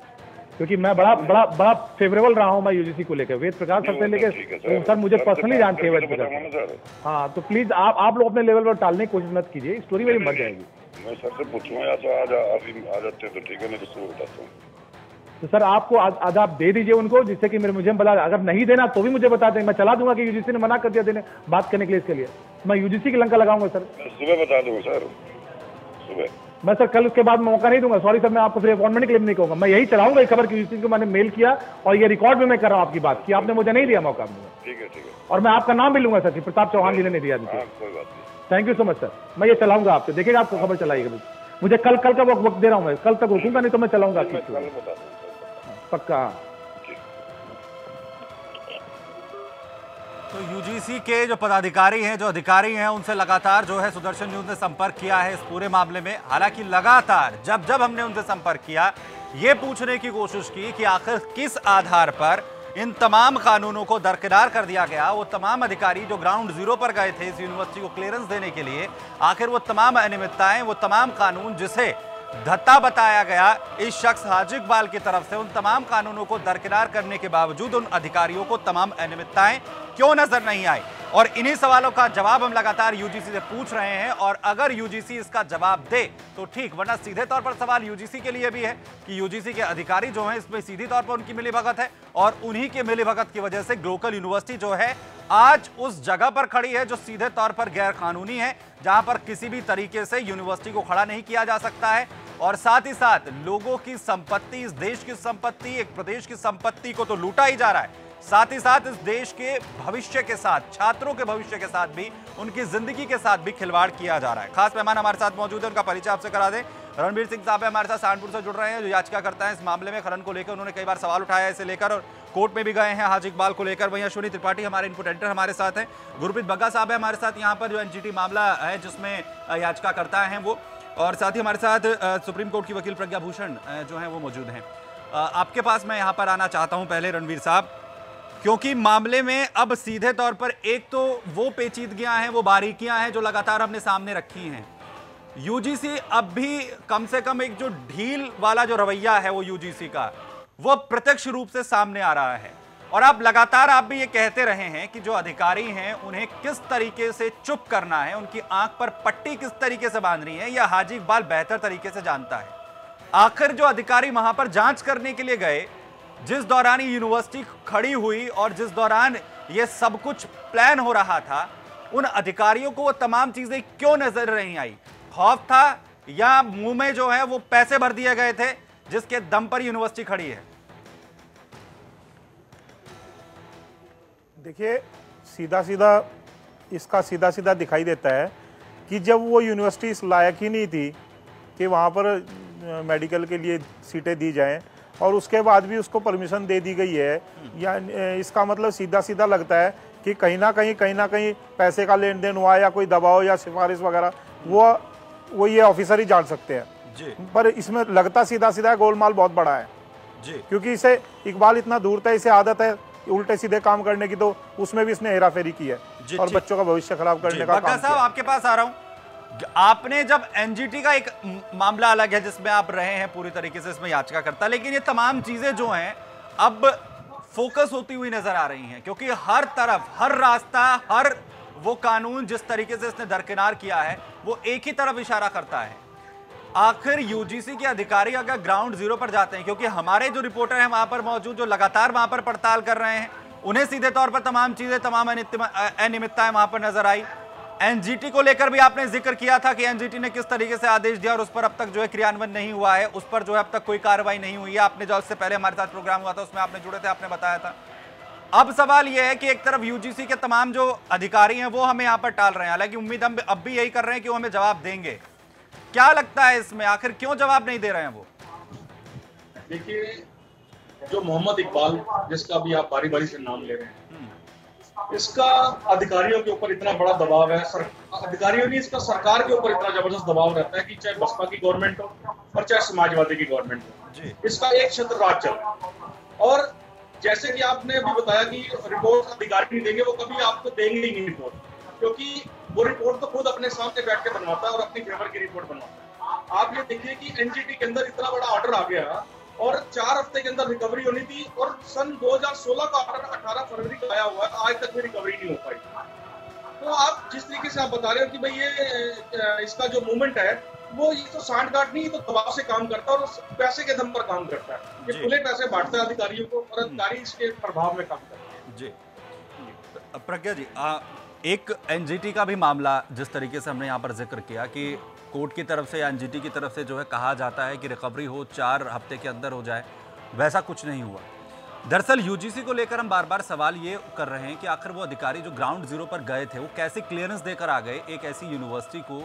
Speaker 12: क्योंकि मैं बड़ा फेवरेबल रहा हूँ मैं यूजीसी को लेकर, वेद प्रकाश सर से लेकर सर मुझे पर्सनली जानते हैं वेद प्रकाश। हाँ तो प्लीज आप लोग अपने लेवल पर टालने की कोशिश मत कीजिए, स्टोरी मेरी मर जाएगी।
Speaker 13: मैं सर से पूछूंगा या तो आ जाते तो ठीक है, नहीं तो सुबह बताता हूँ।
Speaker 12: तो सर आपको आज आप दे दीजिए उनको, जिससे कि मुझे बता, अगर नहीं देना तो भी मुझे बता दें, मैं चला दूंगा कि यूजीसी ने मना कर दिया देने बात करने के लिए। इसके लिए मैं यूजीसी की लंका लगाऊंगा सर।
Speaker 13: सुबह बता दूंगा सर, सुबह।
Speaker 12: मैं सर कल उसके बाद मौका नहीं दूंगा, सॉरी सर, मैं आपको फिर अपॉइंटमेंट क्लेम नहीं कहूंगा। मैं यही चलाऊंगा इस खबर की, यूजीसी को मैंने मेल किया और ये रिकॉर्ड में मैं कर रहा हूँ आपकी बात की, आपने मुझे नहीं दिया मौका।
Speaker 13: ठीक है ठीक है।
Speaker 12: और मैं आपका नाम भी लूंगा सर, प्रताप चौहान जी ने नहीं दिया मुझे।
Speaker 13: कोई बात नहीं।
Speaker 12: Thank you so much sir, मैं ये चलाऊंगा आपको, देखिएगा आपको खबर चलाइएगा। मुझे कल का वक्त दे रहा हूँ, मैं कल तक रुकूंगा नहीं तो मैं चलाऊंगा पक्का।
Speaker 1: तो यूजीसी के जो पदाधिकारी हैं, जो अधिकारी हैं, उनसे लगातार जो है सुदर्शन न्यूज ने संपर्क किया है इस पूरे मामले में। हालांकि लगातार जब हमने उनसे संपर्क किया, ये पूछने की कोशिश की कि आखिर किस आधार पर इन तमाम कानूनों को दरकिनार कर दिया गया। वो तमाम अधिकारी जो ग्राउंड जीरो पर गए थे इस यूनिवर्सिटी को क्लियरेंस देने के लिए, आखिर वो तमाम अनियमितताएं, वो तमाम कानून जिसे धत्ता बताया गया इस शख्स हाजी इकबाल की तरफ से, उन तमाम कानूनों को दरकिनार करने के बावजूद उन अधिकारियों को तमाम अनियमितताएं क्यों नजर नहीं आई। और इन्हीं सवालों का जवाब हम लगातार यूजीसी से पूछ रहे हैं, और अगर यूजीसी इसका जवाब दे तो ठीक, वरना सीधे तौर पर सवाल यूजीसी के लिए भी है कि यूजीसी के अधिकारी जो हैं इसमें सीधी तौर पर उनकी मिलीभगत है, और उन्हीं के मिलीभगत की वजह से ग्लोकल यूनिवर्सिटी जो है आज उस जगह पर खड़ी है जो सीधे तौर पर गैर कानूनी है, जहां पर किसी भी तरीके से यूनिवर्सिटी को खड़ा नहीं किया जा सकता है। और साथ ही साथ लोगों की संपत्ति, इस देश की संपत्ति, एक प्रदेश की संपत्ति को तो लूटा ही जा रहा है, साथ ही साथ इस देश के भविष्य के साथ, छात्रों के भविष्य के साथ भी, उनकी जिंदगी के साथ भी खिलवाड़ किया जा रहा है। खास मेहमान हमारे साथ मौजूद है, उनका परिचय आपसे करा दें। रणबीर सिंह साहब हमारे साथ सहारनपुर से जुड़ रहे हैं, जो याचिका करता है इस मामले में खनन को लेकर। उन्होंने कई बार सवाल उठाया इसे लेकर और कोर्ट में भी गए हैं हाजी इकबाल को लेकर। वहीं अश्विनी त्रिपाठी हमारे इनपुट एडिटर हमारे साथ हैं। गुरप्रीत बग्गा साहब है हमारे साथ यहाँ पर, जो एनजीटी मामला है जिसमें याचिका करता है वो, और साथ ही हमारे साथ सुप्रीम कोर्ट की वकील प्रज्ञा भूषण जो है वो मौजूद हैं। आपके पास मैं यहाँ पर आना चाहता हूँ पहले रणबीर साहब, क्योंकि मामले में अब सीधे तौर पर एक तो वो पेचीदगियां हैं, वो बारीकियां हैं जो लगातार हमने सामने रखी हैं। यूजीसी अब भी कम से कम एक जो ढील वाला जो रवैया है वो यूजीसी का, वो प्रत्यक्ष रूप से सामने आ रहा है। और आप भी ये कहते रहे हैं कि जो अधिकारी हैं उन्हें किस तरीके से चुप करना है, उनकी आंख पर पट्टी किस तरीके से बांधनी है, यह हाजी इकबाल बेहतर तरीके से जानता है। आखिर जो अधिकारी वहां पर जांच करने के लिए गए, जिस दौरान यूनिवर्सिटी खड़ी हुई और जिस दौरान ये सब कुछ प्लान हो रहा था, उन अधिकारियों को वो तमाम चीजें क्यों नजर नहीं आई? खौफ था या मुंह में जो है वो पैसे भर दिए गए थे जिसके दम पर यूनिवर्सिटी खड़ी है?
Speaker 11: देखिए, सीधा सीधा दिखाई देता है कि जब वो यूनिवर्सिटी इस लायक ही नहीं थी कि वहाँ पर मेडिकल के लिए सीटें दी जाएं और उसके बाद भी उसको परमिशन दे दी गई है, या इसका मतलब सीधा लगता है कि कहीं ना कहीं पैसे का लेन देन हुआ या कोई दबाव या सिफारिश वगैरह, वो ये ऑफिसर ही जान सकते हैं
Speaker 1: जी।
Speaker 11: पर इसमें लगता सीधा गोलमाल बहुत बड़ा है
Speaker 1: जी,
Speaker 11: क्योंकि इसे इकबाल इतना दूर था, इसे आदत है उल्टे सीधे काम करने की, तो उसमें भी इसने हेराफेरी की है और बच्चों का भविष्य खराब करने का काम
Speaker 1: साहब, आपके पास आ रहा हूं। आपने जब एनजीटी का एक मामला अलग है जिसमें आप रहे हैं पूरी तरीके से इसमें याचिकाकर्ता, लेकिन ये तमाम चीजें जो हैं अब फोकस होती हुई नजर आ रही हैं क्योंकि हर तरफ, हर रास्ता, हर वो कानून जिस तरीके से इसने दरकिनार किया है वो एक ही तरफ इशारा करता है। आखिर यूजीसी के अधिकारी अगर ग्राउंड जीरो पर जाते हैं, क्योंकि हमारे जो रिपोर्टर हैं वहां पर मौजूद, जो लगातार वहां पर पड़ताल कर रहे हैं, उन्हें सीधे तौर पर तमाम चीजें, तमाम अनियमितताएं वहां पर नजर आई। एनजीटी को लेकर भी आपने जिक्र किया था कि एनजीटी ने किस तरीके से आदेश दिया और उस पर अब तक जो है क्रियान्वयन नहीं हुआ है, उस पर जो है अब तक कोई कार्रवाई नहीं हुई है। आपने जो उससे पहले हमारे साथ प्रोग्राम हुआ था उसमें आपने जुड़े थे, आपने बताया था। अब सवाल यह है कि एक तरफ यूजीसी के तमाम जो अधिकारी हैं वो हमें यहाँ पर टाल रहे हैं, हालांकि उम्मीद हम अब भी यही कर रहे हैं कि वो हमें जवाब देंगे। क्या लगता है इसमें, आखिर क्यों जवाब नहीं दे रहे हैं वो?
Speaker 14: देखिए, जो मोहम्मद इकबाल जिसका भी आप बारी बारी से नाम ले रहे हैं, इसका अधिकारियों के ऊपर इतना बड़ा दबाव है, अधिकारियों नहीं, इसका सरकार के ऊपर इतना जबरदस्त दबाव रहता है कि चाहे बसपा की गवर्नमेंट हो और चाहे समाजवादी की गवर्नमेंट हो, इसका एक छत्र राज चल रहा है। और जैसे कि आपने अभी बताया कि रिपोर्ट अधिकारी नहीं देंगे, वो कभी आपको देंगे ही नहीं रिपोर्ट, क्योंकि वो रिपोर्ट तो खुद अपने सामने बैठ के बनवाता है और अपनी फेवर की रिपोर्ट बनवाता है। आप ये देखिए कि एनजीटी के अंदर इतना बड़ा ऑर्डर आ गया और 4 हफ्ते के अंदर रिकवरी होनी थी और सन 2016 का ऑर्डर 18 फरवरी को आया हुआ है, आज तक भी रिकवरी नहीं हो पाई। तो आप जिस तरीके से आप बता रहे हो कि भाई ये इसका जो मूवमेंट है वो ये तो सांठगांठ नहीं, तो दबाव से काम करता है और पैसे के दम पर काम करता है। ये खुले पैसे बांटता है अधिकारियों को और अधिकारी इसके प्रभाव में काम करते हैं।
Speaker 1: जी प्रज्ञा जी, एक एनजीटी का भी मामला जिस तरीके से हमने यहाँ पर जिक्र किया कि कोर्ट की तरफ से या एनजीटी की तरफ से जो है कहा जाता है कि रिकवरी हो 4 हफ्ते के अंदर हो जाए, वैसा कुछ नहीं हुआ। दरअसल यूजीसी को लेकर हम बार बार सवाल ये कर रहे हैं कि आखिर वो अधिकारी जो ग्राउंड जीरो पर गए थे वो कैसे क्लियरेंस देकर आ गए एक ऐसी यूनिवर्सिटी को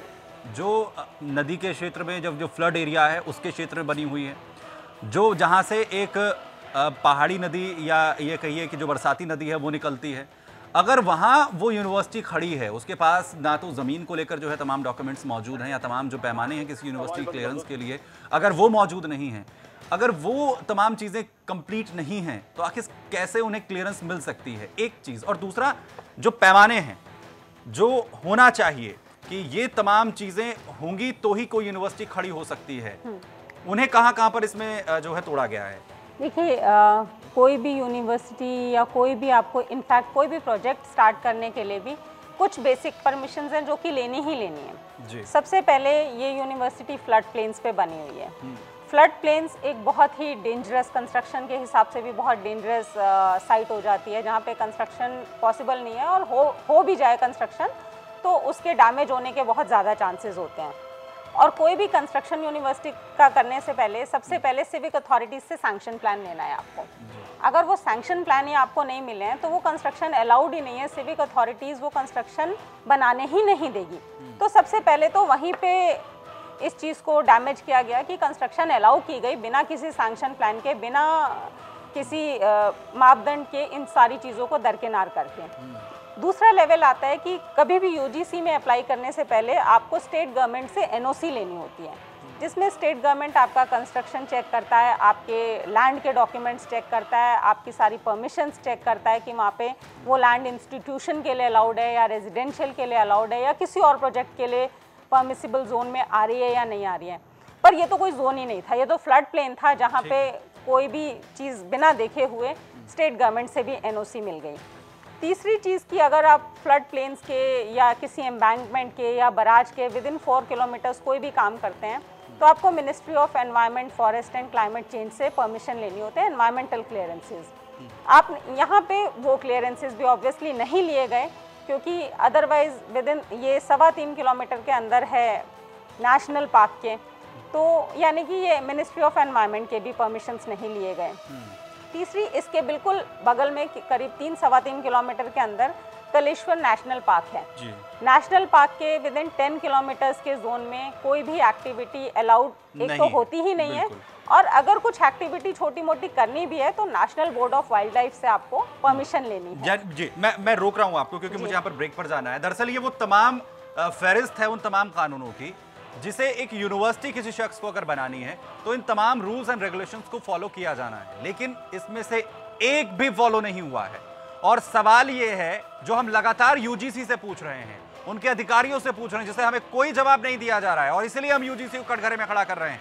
Speaker 1: जो नदी के क्षेत्र में, जब जो फ्लड एरिया है उसके क्षेत्र में बनी हुई है, जो जहाँ से एक पहाड़ी नदी या ये कहिए कि जो बरसाती नदी है वो निकलती है। अगर वहाँ वो यूनिवर्सिटी खड़ी है, उसके पास ना तो ज़मीन को लेकर जो है तमाम डॉक्यूमेंट्स मौजूद हैं या तमाम जो पैमाने हैं किसी यूनिवर्सिटी क्लियरेंस के लिए, अगर वो मौजूद नहीं हैं, अगर वो तमाम चीज़ें कंप्लीट नहीं हैं, तो आखिर कैसे उन्हें क्लियरेंस मिल सकती है? एक चीज़। और दूसरा, जो पैमाने हैं, जो होना चाहिए कि ये तमाम चीज़ें होंगी तो ही कोई यूनिवर्सिटी खड़ी हो सकती है, उन्हें कहाँ पर इसमें जो है तोड़ा गया है?
Speaker 15: देखिए, कोई भी यूनिवर्सिटी या कोई भी आपको इनफैक्ट कोई भी प्रोजेक्ट स्टार्ट करने के लिए भी कुछ बेसिक परमिशंस हैं जो कि लेनी ही लेनी है जी। सबसे पहले ये यूनिवर्सिटी फ्लड प्लेन्स पे बनी हुई है। फ्लड प्लेन्स एक बहुत ही डेंजरस, कंस्ट्रक्शन के हिसाब से भी बहुत डेंजरस साइट हो जाती है जहाँ पे कंस्ट्रक्शन पॉसिबल नहीं है, और हो भी जाए कंस्ट्रक्शन तो उसके डैमेज होने के बहुत ज़्यादा चांसेस होते हैं। और कोई भी कंस्ट्रक्शन यूनिवर्सिटी का करने से पहले सबसे पहले सिविक अथॉरिटीज़ से सैंक्शन प्लान लेना है आपको। अगर वो सैंक्शन प्लान ही आपको नहीं मिले हैं तो वो कंस्ट्रक्शन अलाउड ही नहीं है, सिविक अथॉरिटीज़ वो कंस्ट्रक्शन बनाने ही नहीं देगी। तो सबसे पहले तो वहीं पे इस चीज़ को डैमेज किया गया कि कंस्ट्रक्शन अलाउ की गई बिना किसी सैंक्शन प्लान के, बिना किसी मापदंड के, इन सारी चीज़ों को दरकिनार करके। दूसरा लेवल आता है कि कभी भी यूजीसी में अप्लाई करने से पहले आपको स्टेट गवर्नमेंट से एनओसी लेनी होती है, जिसमें स्टेट गवर्नमेंट आपका कंस्ट्रक्शन चेक करता है, आपके लैंड के डॉक्यूमेंट्स चेक करता है, आपकी सारी परमिशंस चेक करता है कि वहाँ पे वो लैंड इंस्टीट्यूशन के लिए अलाउड है या रेजिडेंशियल के लिए अलाउड है या किसी और प्रोजेक्ट के लिए परमिसिबल जोन में आ रही है या नहीं आ रही है। पर ये तो कोई जोन ही नहीं था, ये तो फ्लड प्लेन था जहाँ पे कोई भी चीज़ बिना देखे हुए स्टेट गवर्नमेंट से भी एनओसी मिल गई। तीसरी चीज़ कि अगर आप फ्लड प्लेन्स के या किसी एम्बैंकमेंट के या बराज के विद इन 4 किलोमीटर्स कोई भी काम करते हैं तो आपको ministry of environment, forest and climate change से परमिशन लेनी होती है, एनवायरमेंटल क्लियरेंसेस। आप यहाँ पे वो क्लियरेंसेस भी ऑब्वियसली नहीं लिए गए, क्योंकि अदरवाइज विद इन ये 3.25 किलोमीटर के अंदर है नेशनल पार्क के, तो यानी कि ये मिनिस्ट्री ऑफ एनवायरनमेंट के भी परमिशंस नहीं लिए गए। तीसरी, इसके बिल्कुल बगल में करीब 3-3.25 किलोमीटर के अंदर कलेश्वर नेशनल पार्क है। नेशनल पार्क के विद इन 10 किलोमीटर्स के जोन में कोई भी एक्टिविटी अलाउड एक तो होती ही नहीं है, और अगर कुछ एक्टिविटी छोटी मोटी करनी भी है तो national board of wild life से आपको परमिशन लेनी है।
Speaker 1: जी, मैं रोक रहा हूँ आपको क्योंकि मुझे यहाँ पर ब्रेक पर जाना है। दरअसल ये वो तमाम फहरिस्त है उन तमाम कानूनों की जिसे एक यूनिवर्सिटी किसी शख्स को अगर बनानी है तो इन तमाम रूल्स एंड रेगुलेशंस को फॉलो किया जाना है, लेकिन इसमें से एक भी फॉलो नहीं हुआ है। और सवाल ये है जो हम लगातार यूजीसी से पूछ रहे हैं, उनके अधिकारियों से पूछ रहे हैं, जिसे हमें कोई जवाब नहीं दिया जा रहा है, और इसलिए हम यूजीसी को कटघरे में खड़ा कर रहे हैं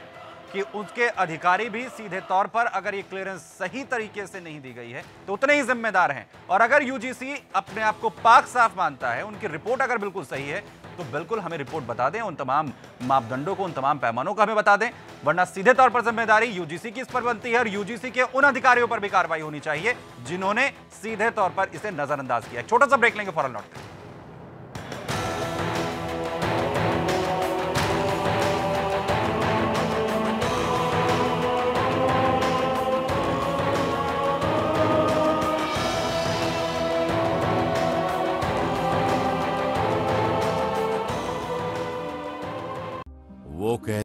Speaker 1: कि उसके अधिकारी भी सीधे तौर पर अगर ये क्लियरेंस सही तरीके से नहीं दी गई है तो उतने ही जिम्मेदार हैं। और अगर यूजीसी अपने आप को पाक साफ मानता है, उनकी रिपोर्ट अगर बिल्कुल सही है, तो बिल्कुल हमें रिपोर्ट बता दें, उन तमाम मापदंडों को, उन तमाम पैमानों को हमें बता दें, वरना सीधे तौर पर जिम्मेदारी यूजीसी की इस पर बनती है और यूजीसी के उन अधिकारियों पर भी कार्रवाई होनी चाहिए जिन्होंने सीधे तौर पर इसे नजरअंदाज किया। छोटा सा ब्रेक लेंगे, फौरन लौटते हैं।
Speaker 16: वो कह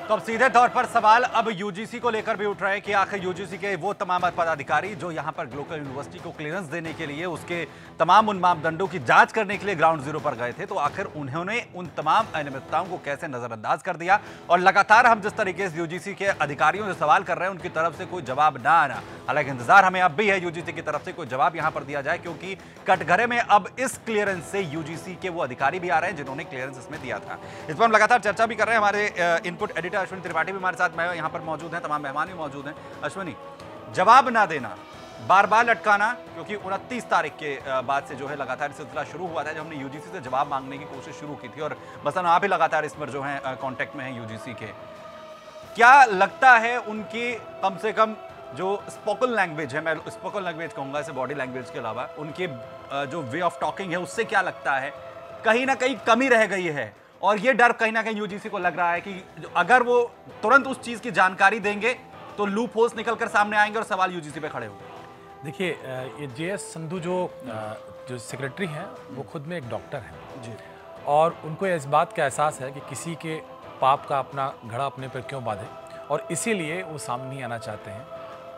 Speaker 1: तो अब सीधे तौर पर सवाल अब यूजीसी को लेकर भी उठ रहा है कि आखिर यूजीसी के वो तमाम पदाधिकारी जो यहां पर लोकल यूनिवर्सिटी को क्लियरेंस देने के लिए, उसके तमाम उन मापदंडों की जांच करने के लिए ग्राउंड जीरो पर गए थे, तो आखिर उन्होंने उन तमाम अनियमितताओं को कैसे नजरअंदाज कर दिया। और लगातार हम जिस तरीके से यूजीसी के अधिकारियों से सवाल कर रहे हैं, उनकी तरफ से कोई जवाब ना आना, हालांकि इंतजार हमें अब भी है यूजीसी की तरफ से कोई जवाब यहां पर दिया जाए, क्योंकि कटघरे में अब इस क्लियरेंस से यूजीसी के वो अधिकारी भी आ रहे हैं जिन्होंने क्लियरेंस इसमें दिया था। इस पर हम लगातार चर्चा भी कर रहे हैं। हमारे इनपुट एडिटर अश्विनी त्रिपाठी भी हमारे साथ यहाँ पर मौजूद हैं, तमाम मेहमान भी मौजूद हैं। अश्विनी, जवाब ना देना, बार बार लटकाना, क्योंकि 29 तारीख के बाद से जो है लगातार सिलसिला शुरू हुआ था जब हमने यूजीसी से जवाब मांगने की कोशिश शुरू की थी, और मसलन आप भी लगातार इस पर जो है कांटेक्ट में हैं यूजीसी के। क्या लगता है उनकी कम से कम जो स्पोकन लैंग्वेज है, मैं स्पोकन लैंग्वेज कहूँगा इसे बॉडी लैंग्वेज के अलावा, उनके जो वे ऑफ टॉकिंग है उससे क्या लगता है कहीं ना कहीं कमी रह गई है? और ये डर कहीं ना कहीं यूजीसी को लग रहा है कि अगर वो तुरंत उस चीज़ की जानकारी देंगे तो लूप होल्स निकल कर सामने आएंगे और सवाल यूजीसी पे खड़े होंगे।
Speaker 6: देखिए, ये जेएस संधू जो सेक्रेटरी हैं वो खुद में एक डॉक्टर हैं जी, और उनको इस बात का एहसास है कि किसी के पाप का अपना घड़ा अपने पर क्यों बांधे, और इसीलिए वो सामने नहीं आना चाहते हैं।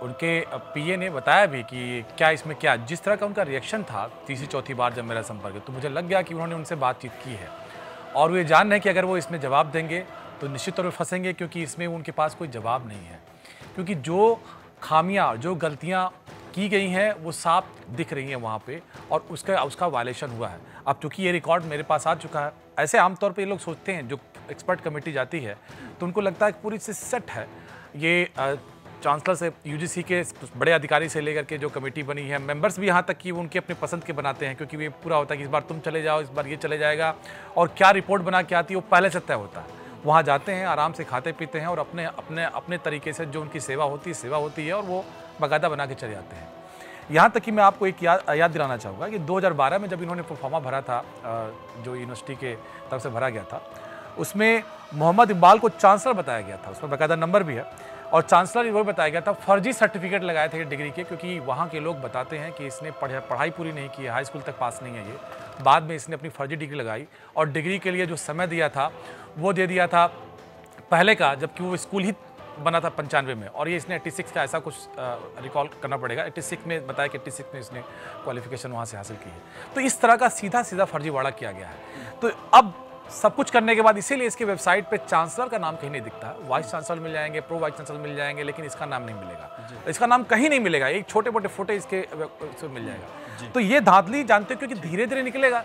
Speaker 6: उनके पीए ने बताया भी कि क्या इसमें क्या, जिस तरह का उनका रिएक्शन था तीसरी चौथी बार जब मेरा संपर्क, तो मुझे लग गया कि उन्होंने उनसे बातचीत की है और वो ये जान रहे हैं कि अगर वो इसमें जवाब देंगे तो निश्चित तौर पर फंसेंगे, क्योंकि इसमें उनके पास कोई जवाब नहीं है। क्योंकि जो खामियां, जो गलतियां की गई हैं वो साफ दिख रही हैं वहाँ पे, और उसका वायलेशन हुआ है। अब चूँकि ये रिकॉर्ड मेरे पास आ चुका है, ऐसे आमतौर पे ये लोग सोचते हैं, जो एक्सपर्ट कमेटी जाती है तो उनको लगता है कि पूरी से सेट है। ये चांसलर से, यूजीसी के बड़े अधिकारी से लेकर के जो कमेटी बनी है, मेंबर्स भी यहाँ तक कि वो उनके अपने पसंद के बनाते हैं, क्योंकि ये पूरा होता है कि इस बार तुम चले जाओ, इस बार ये चले जाएगा, और क्या रिपोर्ट बना के आती है वो पहले से तय होता है। वहाँ जाते हैं, आराम से खाते पीते हैं और अपने तरीके से जो उनकी सेवा होती है और वो बाकायदा बना के चले जाते हैं। यहाँ तक कि मैं आपको एक याद दिलाना चाहूँगा कि 2012 में जब इन्होंने प्रोफार्मा भरा था, जो यूनिवर्सिटी के तरफ से भरा गया था, उसमें मोहम्मद इकबाल को चांसलर बताया गया था, उसमें बाकायदा नंबर भी है, और चांसलर वो बताया गया था फर्जी सर्टिफिकेट लगाए थे डिग्री के, क्योंकि वहाँ के लोग बताते हैं कि इसने पढ़ाई पूरी नहीं की है, हाई स्कूल तक पास नहीं है ये, बाद में इसने अपनी फर्जी डिग्री लगाई और डिग्री के लिए जो समय दिया था वो दे दिया था पहले का, जबकि वो स्कूल ही बना था 95 में, और ये इसने 86 का ऐसा कुछ रिकॉल करना पड़ेगा, 86 में बताया कि 86 में इसने क्वालिफिकेशन वहाँ से हासिल की है। तो इस तरह का सीधा फर्जीवाड़ा किया गया है। तो अब सब कुछ करने के बाद इसीलिए इसके वेबसाइट पे चांसलर का नाम कहीं नहीं दिखता है। वाइस चांसलर मिल जाएंगे, प्रो वाइस चांसलर मिल जाएंगे, लेकिन इसका नाम नहीं मिलेगा, इसका नाम कहीं नहीं मिलेगा, एक छोटे मोटे फोटो इसके मिल जाएगा। तो ये धांधली जानते हो, क्योंकि धीरे धीरे निकलेगा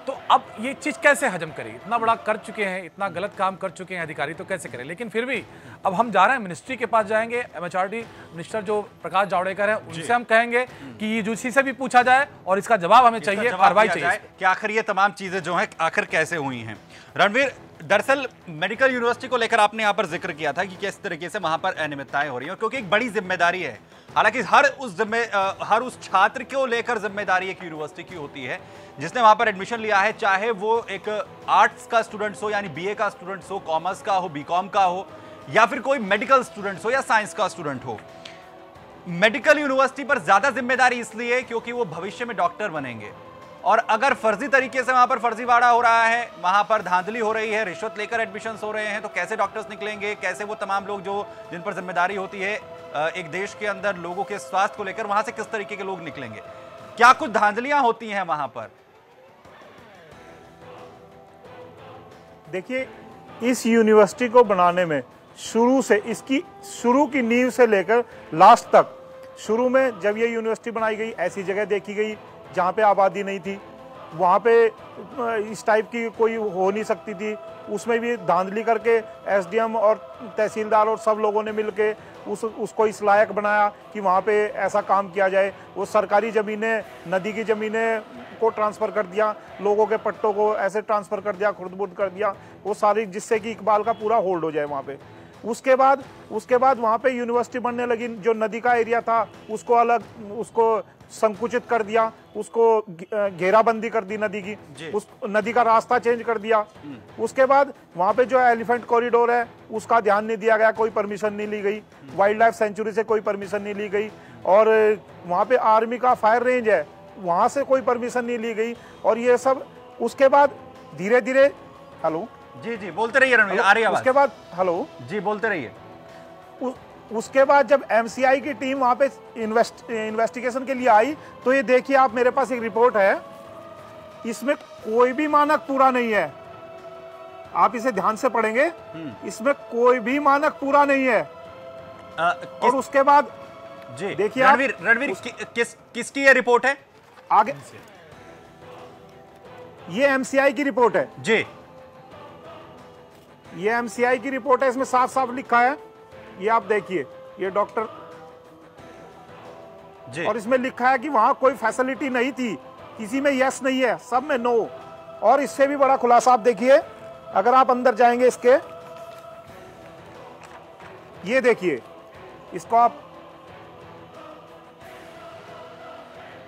Speaker 6: तो अब ये चीज़ कैसे हजम करें? इतना बड़ा कर चुके हैं, इतना गलत काम कर चुके हैं अधिकारी, तो कैसे करें? लेकिन फिर भी अब हम जा रहे हैं मिनिस्ट्री के पास, जाएंगे MHRD मिनिस्टर जो प्रकाश जावड़ेकर है उनसे हम कहेंगे कि यूजीसी से भी पूछा जाए और इसका जवाब हमें चाहिए, कार्रवाई चाहिए
Speaker 1: कि आखिर ये तमाम चीजें जो हैं आखिर कैसे हुई हैं। रणवीर, दरअसल मेडिकल यूनिवर्सिटी को लेकर आपने यहाँ पर जिक्र किया था कि किस तरीके से वहां पर अनियमितताएं हो रही हैं, क्योंकि एक बड़ी जिम्मेदारी है। हालांकि हर उस छात्र को लेकर जिम्मेदारी एक यूनिवर्सिटी की होती है जिसने वहां पर एडमिशन लिया है, चाहे वो एक आर्ट्स का स्टूडेंट्स हो यानी BA का स्टूडेंट्स हो, कॉमर्स का हो, BCom का हो, या फिर कोई मेडिकल स्टूडेंट्स हो या साइंस का स्टूडेंट हो। मेडिकल यूनिवर्सिटी पर ज्यादा जिम्मेदारी इसलिए क्योंकि वो भविष्य में डॉक्टर बनेंगे, और अगर फर्जी तरीके से वहां पर फर्जीवाड़ा हो रहा है, वहां पर धांधली हो रही है, रिश्वत लेकर एडमिशंस हो रहे हैं, तो कैसे डॉक्टर्स निकलेंगे, कैसे वो तमाम लोग जो जिन पर जिम्मेदारी होती है एक देश के अंदर लोगों के स्वास्थ्य को लेकर, वहां से किस तरीके के लोग निकलेंगे? क्या कुछ धांधलियां होती हैं वहां पर?
Speaker 11: देखिए, इस यूनिवर्सिटी को बनाने में शुरू से, इसकी शुरू की नींव से लेकर लास्ट तक, शुरू में जब ये यूनिवर्सिटी बनाई गई ऐसी जगह देखी गई जहाँ पे आबादी नहीं थी, वहाँ पे इस टाइप की कोई हो नहीं सकती थी। उसमें भी धांधली करके SDM और तहसीलदार और सब लोगों ने मिलके उसको इस लायक बनाया कि वहाँ पे ऐसा काम किया जाए। वो सरकारी ज़मीनें, नदी की ज़मीनें को ट्रांसफ़र कर दिया, लोगों के पट्टों को ऐसे ट्रांसफ़र कर दिया, खुर्द-बुर्द कर दिया वो सारी, जिससे कि इकबाल का पूरा होल्ड हो जाए वहाँ पे। उसके बाद वहाँ पे यूनिवर्सिटी बनने लगी, जो नदी का एरिया था उसको अलग, उसको संकुचित कर दिया, उसको घेराबंदी कर दी नदी की, उस नदी का रास्ता चेंज कर दिया। उसके बाद वहाँ पे जो एलिफेंट कॉरिडोर है उसका ध्यान नहीं दिया गया, कोई परमिशन नहीं ली गई, वाइल्ड लाइफ सेंचुरी से कोई परमिशन नहीं ली गई, और वहाँ पे आर्मी का फायर रेंज है वहाँ से कोई परमिशन नहीं ली गई, और ये सब। उसके बाद धीरे धीरे, हेलो
Speaker 1: जी बोलते रहिए रणवीर, आ रही है आवाज।
Speaker 11: उसके बाद, हेलो जी
Speaker 1: बोलते रहिए।
Speaker 11: उसके बाद जब MCI की टीम वहां पे इन्वेस्टिगेशन के लिए आई, तो ये देखिए आप, मेरे पास एक रिपोर्ट है, इसमें कोई भी मानक पूरा नहीं है। आप इसे ध्यान से पढ़ेंगे, इसमें कोई भी मानक पूरा नहीं है। और उसके बाद
Speaker 1: जी
Speaker 11: देखिए
Speaker 1: रणवीर किसकी ये रिपोर्ट है?
Speaker 11: आगे ये MCI की रिपोर्ट है
Speaker 1: जी,
Speaker 11: ये MCI की रिपोर्ट है, इसमें साफ साफ लिखा है, ये आप देखिए, ये डॉक्टर जी, और इसमें लिखा है कि वहां कोई फैसिलिटी नहीं थी, किसी में यस नहीं है, सब में नो। और इससे भी बड़ा खुलासा आप देखिए, अगर आप अंदर जाएंगे इसके, ये देखिए, इसको आप,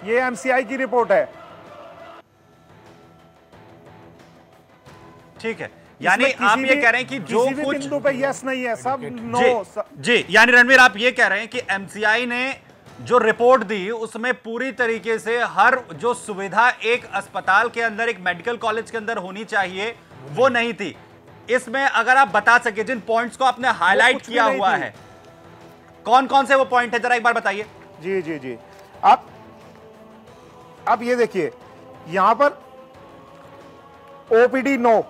Speaker 11: ये MCI की रिपोर्ट है,
Speaker 1: ठीक है। यानी आप ये कह रहे हैं कि जो कुछ
Speaker 11: बिंदु पे यस नहीं है, सब नो
Speaker 1: जी, यानी रणवीर आप ये कह रहे हैं कि MCI ने जो रिपोर्ट दी उसमें पूरी तरीके से हर जो सुविधा एक अस्पताल के अंदर, एक मेडिकल कॉलेज के अंदर होनी चाहिए वो नहीं थी। इसमें अगर आप बता सके जिन पॉइंट्स को आपने हाईलाइट किया हुआ है, कौन कौन से वो पॉइंट है, जरा एक बार बताइए।
Speaker 11: जी जी जी, आप ये देखिए, यहां पर OPD नो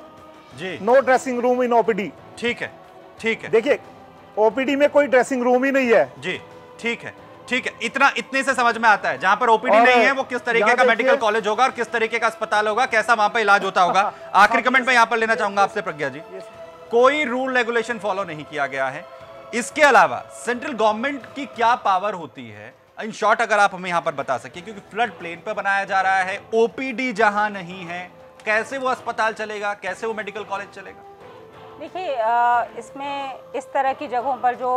Speaker 1: जी,
Speaker 11: no dressing room in OPD।
Speaker 1: ठीक है, ठीक है,
Speaker 11: देखिए OPD में कोई ड्रेसिंग रूम ही नहीं है
Speaker 1: जी, ठीक है, ठीक है, इतने से समझ में आता है। जहां पर OPD नहीं है वो किस तरीके का मेडिकल कॉलेज होगा और किस तरीके का अस्पताल होगा, कैसा वहां पर इलाज होता होगा। आखिरी कमेंट में यहां पर लेना चाहूंगा आपसे प्रज्ञा जी, कोई रूल रेगुलेशन फॉलो नहीं किया गया है। इसके अलावा सेंट्रल गवर्नमेंट की क्या पावर होती है, इन शॉर्ट अगर आप हमें यहां पर बता सके, क्योंकि फ्लड प्लेन पर बनाया जा रहा है, OPD जहां नहीं है, कैसे वो अस्पताल चलेगा, कैसे वो मेडिकल कॉलेज चलेगा?
Speaker 15: देखिए, इसमें इस तरह की जगहों पर जो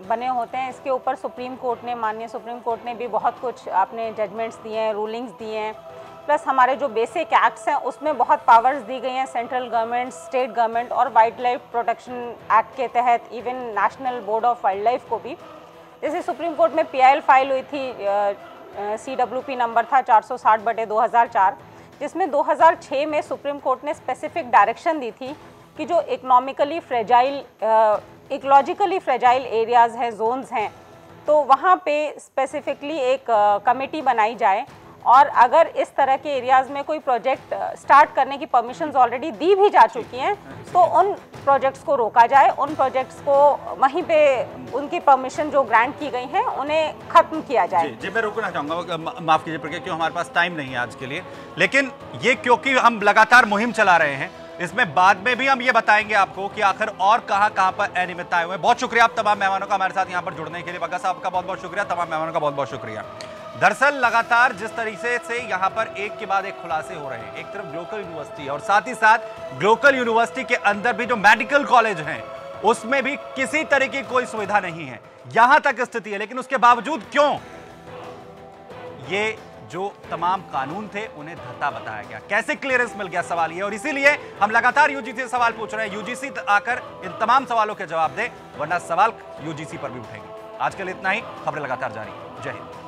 Speaker 15: बने होते हैं, इसके ऊपर सुप्रीम कोर्ट ने, माननीय सुप्रीम कोर्ट ने भी बहुत कुछ आपने जजमेंट्स दिए हैं, रूलिंग्स दिए हैं, प्लस हमारे जो बेसिक एक्ट्स हैं उसमें बहुत पावर्स दी गई हैं सेंट्रल गवर्नमेंट, स्टेट गवर्नमेंट और वाइल्ड लाइफ प्रोटेक्शन एक्ट के तहत even national board of wild life को भी। जैसे सुप्रीम कोर्ट में PIL फाइल हुई थी, CWP नंबर था 460/2004, जिसमें 2006 में सुप्रीम कोर्ट ने स्पेसिफिक डायरेक्शन दी थी कि जो economically fragile, ecologically fragile areas हैं, जोन्स हैं, तो वहाँ पे स्पेसिफिकली एक कमेटी बनाई जाए और अगर इस तरह के एरियाज में कोई प्रोजेक्ट स्टार्ट करने की परमिशंस ऑलरेडी दी भी जा चुकी हैं तो उन प्रोजेक्ट्स को रोका जाए, उन प्रोजेक्ट्स को वहीं पे उनकी परमिशन जो ग्रांट की गई हैं उन्हें खत्म किया जाए।
Speaker 1: जी मैं रोकना चाहूंगा, माफ कीजिए क्योंकि हमारे पास टाइम नहीं है आज के लिए, लेकिन ये क्योंकि हम लगातार मुहिम चला रहे हैं, इसमें बाद में भी हम ये बताएंगे आपको कि आखिर और कहां पर अनियमितताएं हुए। बहुत शुक्रिया आप तमाम मेहमानों का हमारे साथ यहां पर जुड़ने के लिए। बग्गा साहब का बहुत बहुत शुक्रिया, तमाम मेहमानों का बहुत बहुत शुक्रिया। दरअसल लगातार जिस तरीके से यहां पर एक के बाद एक खुलासे हो रहे हैं, एक तरफ ग्लोकल यूनिवर्सिटी और साथ ही साथ ग्लोकल यूनिवर्सिटी के अंदर भी जो मेडिकल कॉलेज हैं उसमें भी किसी तरह की कोई सुविधा नहीं है, यहां तक स्थिति है। लेकिन उसके बावजूद क्यों ये जो तमाम कानून थे उन्हें धत्ता बताया गया, कैसे क्लियरेंस मिल गया, सवाल ये। और इसीलिए हम लगातार यूजीसी से सवाल पूछ रहे हैं, यूजीसी आकर इन तमाम सवालों के जवाब दे, वरना सवाल यूजीसी पर भी उठेंगे। आज के लिए इतना ही, खबरें लगातार जारी। जय हिंद।